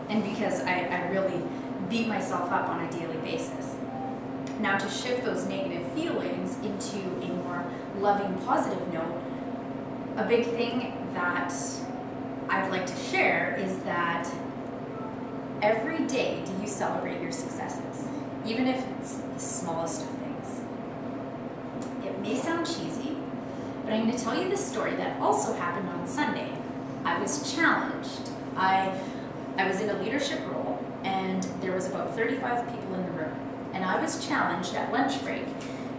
and because I really beat myself up on a daily basis. Now, to shift those negative feelings into a more loving, positive note, a big thing that I'd like to share is that every day do you celebrate your successes, even if it's the smallest of things. It may sound cheesy, but I'm going to tell you this story that also happened on Sunday. I was challenged. I was in a leadership role, and there was about 35 people in the room, and I was challenged at lunch break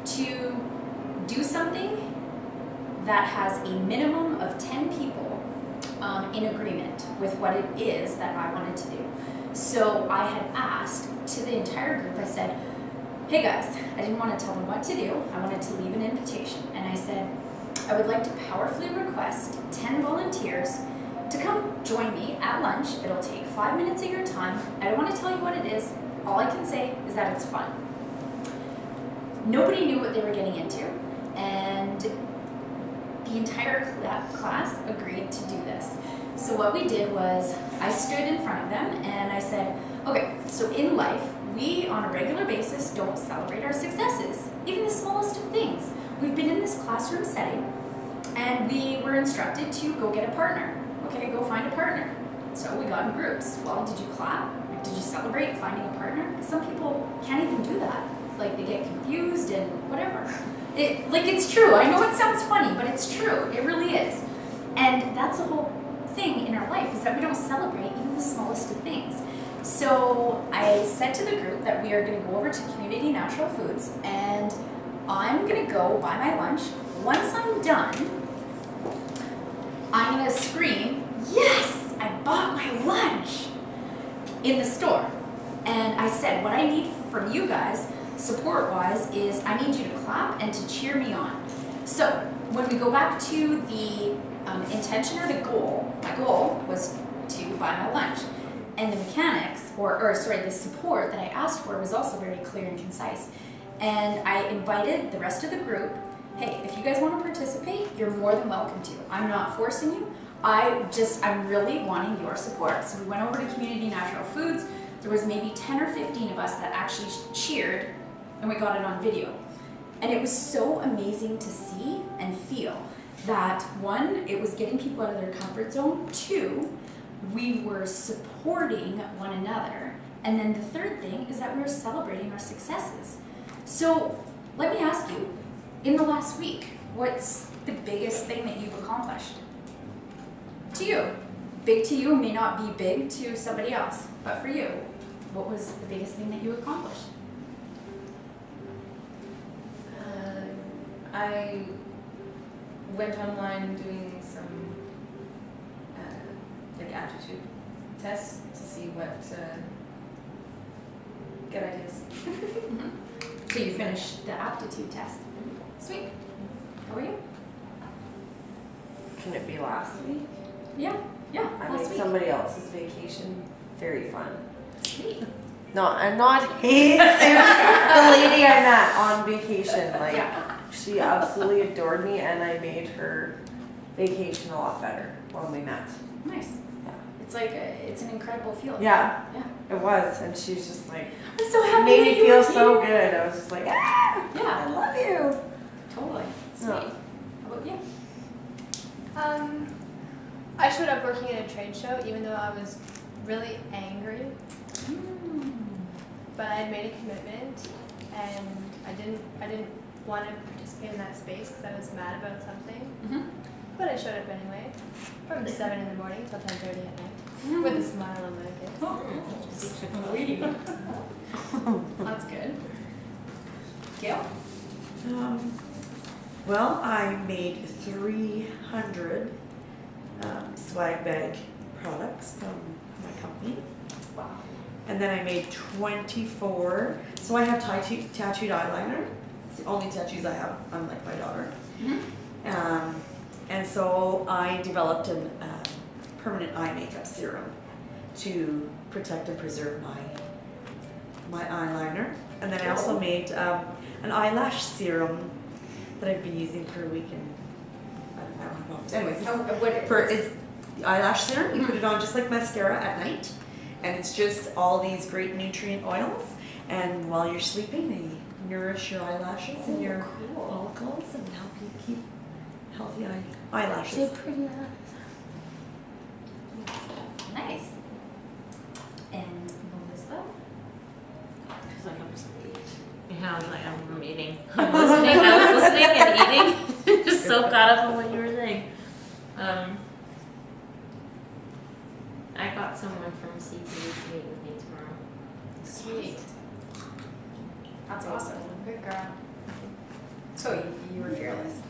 to do something that has a minimum of 10 people in agreement with what it is that I wanted to do. So I had asked to the entire group, I said, hey guys, I didn't want to tell them what to do, I wanted to leave an invitation, and I said, I would like to powerfully request 10 volunteers to come join me at lunch. It'll take 5 minutes of your time. I don't want to tell you what it is. All I can say is that it's fun. Nobody knew what they were getting into, and the entire class agreed to do this. So what we did was I stood in front of them and I said, okay, so in life, we on a regular basis don't celebrate our successes, even the smallest of things. We've been in this classroom setting and we were instructed to go get a partner. Okay, go find a partner. So we got in groups. Well, did you clap? Did you celebrate finding a partner? Because some people can't even do that. Like, they get confused and whatever. It's true. I know it sounds funny, but it's true. It really is. And that's the whole thing in our life, is that we don't celebrate even the smallest of things. So I said to the group that we are going to go over to Community Natural Foods, and I'm going to go buy my lunch. Once I'm done, I'm going to scream, yes, I bought my lunch in the store. And I said, what I need from you guys, support-wise, is I need you to clap and to cheer me on. So when we go back to the intention or the goal, my goal was to buy my lunch. And the mechanics, the support that I asked for was also very clear and concise. And I invited the rest of the group, hey, if you guys want to participate, you're more than welcome to. I'm not forcing you. I'm really wanting your support. So we went over to Community Natural Foods. There was maybe 10 or 15 of us that actually cheered, and we got it on video. And it was so amazing to see and feel that, one, it was getting people out of their comfort zone. Two, we were supporting one another. And then the third thing is that we were celebrating our successes. So let me ask you, in the last week, what's the biggest thing that you've accomplished? To you. Big to you may not be big to somebody else, but for you, what was the biggest thing that you accomplished? I went online doing some aptitude tests to see what good ideas. So you finished the aptitude test. Sweet. How are you? Can it be last week? Yeah, I last made week. somebody else's vacation very fun. Sweet. No, I'm not hating the lady I met on vacation. Like, Yeah. she absolutely adored me, and I made her vacation a lot better when we met. Nice. Yeah. It's like it's an incredible feeling. Yeah, Yeah. it was, and she's just like, I'm so happy made that me you feel were so here. good. I was just like, ah, I Yeah, love you. totally. Sweet. Yeah. How about you? I showed up working at a trade show, even though I was really angry. But I had made a commitment, and I didn't want to participate in that space because I was mad about something. Mm-hmm. But I showed up anyway, from 7 in the morning till 10:30 at night, with a smile on my face. Sweet. That's good. Gail? Well, I made 300 swag bag products from my company. Wow. And then I made 24. So I have tattooed eyeliner. It's the only tattoos I have, unlike my daughter. Mm-hmm. And so I developed a permanent eye makeup serum to protect and preserve my eyeliner. And then I also made an eyelash serum that I've been using for a week, and I don't know. Anyways, it's the eyelash serum. You put it on just like mascara at night, And it's just all these great nutrient oils. And while you're sleeping, they nourish your eyelashes and your follicles and help you keep healthy eyelashes. pretty Nice. And Melissa? She's like, I'm just yeah, I'm eating. I was listening and eating. Just so caught up on what you were saying. I got someone from CP to meet with me tomorrow. Sweet. That's awesome. Good girl. So you were fearless.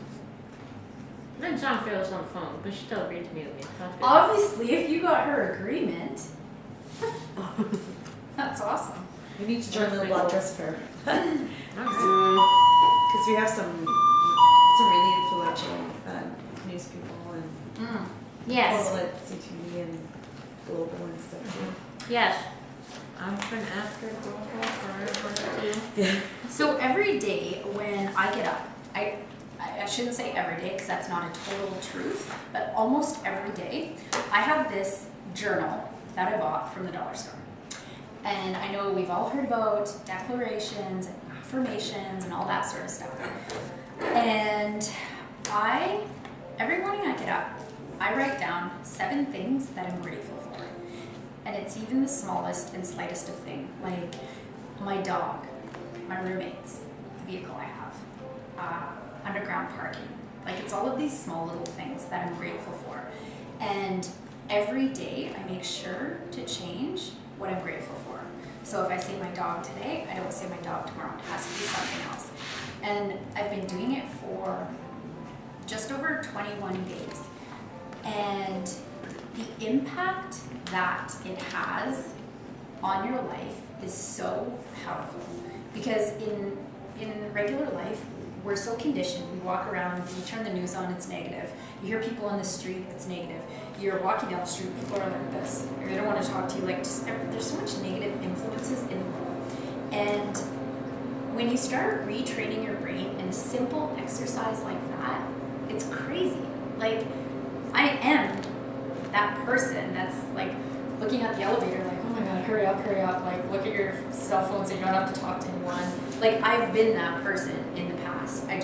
I didn't sound fearless on the phone, but she still agreed to meet with me. Sounds good. Obviously, if you got her agreement, that's awesome. You need to join the blood dress fair. Alright. Because we have some really influential news people and Yes. people at CTV and global and stuff too. Yes. I'm gonna ask her to go for her too. Yeah. So every day when I get up, I shouldn't say every day because that's not a total truth, but almost every day, I have this journal that I bought from the dollar store. And I know we've all heard about declarations and affirmations and all that sort of stuff. And every morning I get up, I write down 7 things that I'm grateful for. And it's even the smallest and slightest of things, like my dog, my roommates, the vehicle I have, underground parking. Like it's all of these small little things that I'm grateful for. And every day I make sure to change what I'm grateful for. So if I say my dog today, I don't say my dog tomorrow. It has to be something else. And I've been doing it for just over 21 days. And the impact that it has on your life is so powerful. Because in regular life, we're so conditioned. We walk around, you turn the news on, it's negative. You hear people on the street, it's negative. You're walking down the street, people are like this. Or they don't want to talk to you. Like, just there's so much negative influences in the world. And when you start retraining your brain in a simple exercise like that, it's crazy. Like, I am that person that's like looking at the elevator like, oh my god, hurry up, like look at your cell phone so you don't have to talk to anyone. Like, I've been that person in the past. I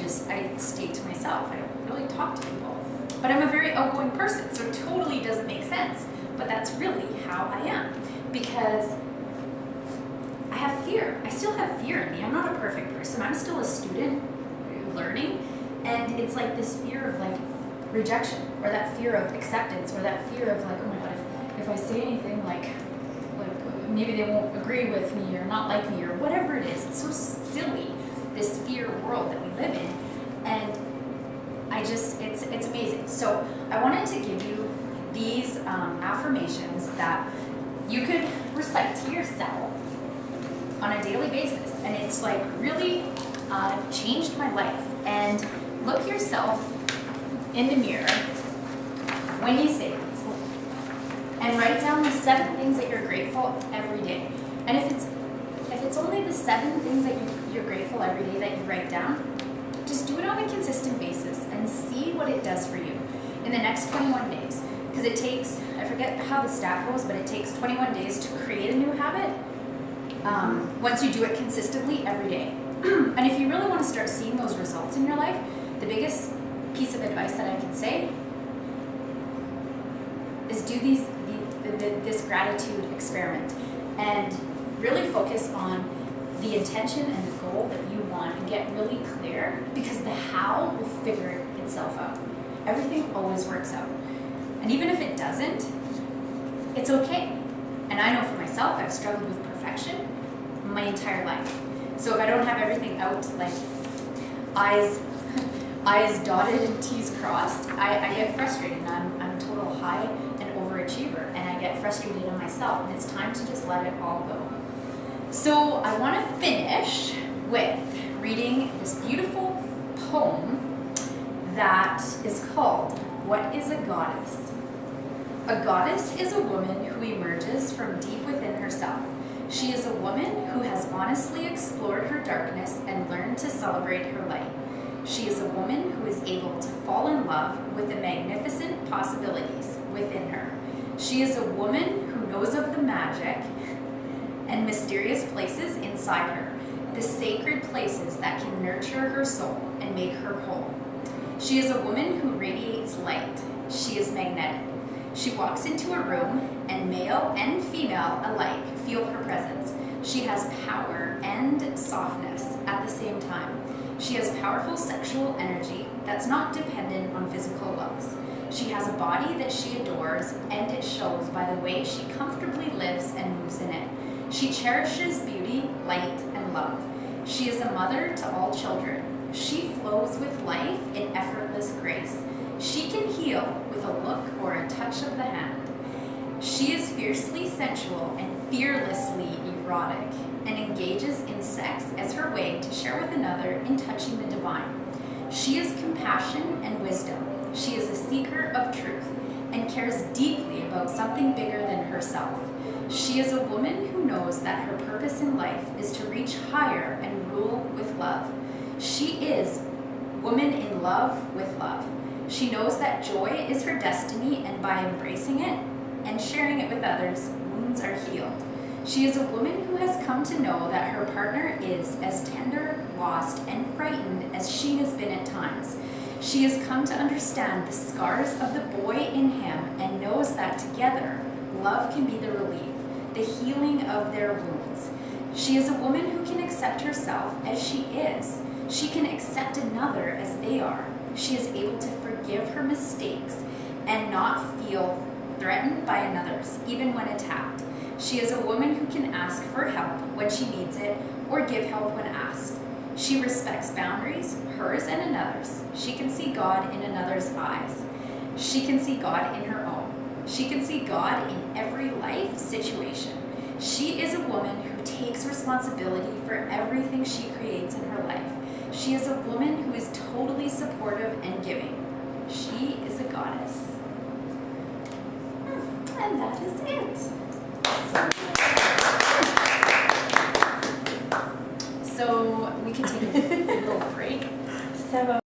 stay to myself. I don't really talk to people. But I'm a very outgoing person, so it totally doesn't make sense. But that's really how I am. Because I have fear. I still have fear in me. I'm not a perfect person. I'm still a student learning. And it's like this fear of like rejection, or that fear of acceptance, or that fear of like, oh my god, if I say anything like maybe they won't agree with me or not like me or whatever it is. It's so silly, this fear world that we live in. And it's amazing. So I wanted to give you these affirmations that you could recite to yourself on a daily basis. And it's like really changed my life. And look yourself in the mirror when you say these. And write down the 7 things that you're grateful every day. And if it's only the 7 things that you're grateful every day that you write down, just do it on a consistent basis and see what it does for you in the next 21 days. Because it takes, I forget how the stat goes, but it takes 21 days to create a new habit once you do it consistently every day. And if you really want to start seeing those results in your life, the biggest piece of advice that I can say is do this gratitude experiment and really focus on the intention and the goal that you want and get really clear, because the how will figure itself out. Everything always works out. And even if it doesn't, it's okay. And I know for myself, I've struggled with perfection my entire life. So if I don't have everything out, like I's dotted and T's crossed, I get frustrated. And I'm a total high and overachiever, and I get frustrated in myself, and it's time to just let it all go. So I want to finish with reading this beautiful poem that is called, What is a Goddess? A goddess is a woman who emerges from deep within herself. She is a woman who has honestly explored her darkness and learned to celebrate her light. She is a woman who is able to fall in love with the magnificent possibilities within her. She is a woman who knows of the magic and mysterious places inside her, the sacred places that can nurture her soul and make her whole. She is a woman who radiates light. She is magnetic. She walks into a room, and male and female alike feel her presence. She has power and softness at the same time. She has powerful sexual energy that's not dependent on physical looks. She has a body that she adores, and it shows by the way she comfortably lives and moves in it. She cherishes beauty, light, and love. She is a mother to all children. She flows with life in effortless grace. She can heal with a look or a touch of the hand. She is fiercely sensual and fearlessly erotic, and engages in sex as her way to share with another in touching the divine. She is compassion and wisdom. She is a seeker of truth and cares deeply about something bigger than herself. She is a woman who knows that her purpose in life is to reach higher and rule with love. She is woman in love with love. She knows that joy is her destiny, and by embracing it and sharing it with others, wounds are healed. She is a woman who has come to know that her partner is as tender, lost, and frightened as she has been at times. She has come to understand the scars of the boy in him and knows that together, love can be the relief, the healing of their wounds. She is a woman who can accept herself as she is. She can accept another as they are. She is able to forgive her mistakes and not feel threatened by another's, even when attacked. She is a woman who can ask for help when she needs it or give help when asked. She respects boundaries, hers and another's. She can see God in another's eyes. She can see God in her own. She can see God in every life situation. She is a woman who takes responsibility for everything she creates in her life. She is a woman who is totally supportive and giving. She is a goddess. And that is it.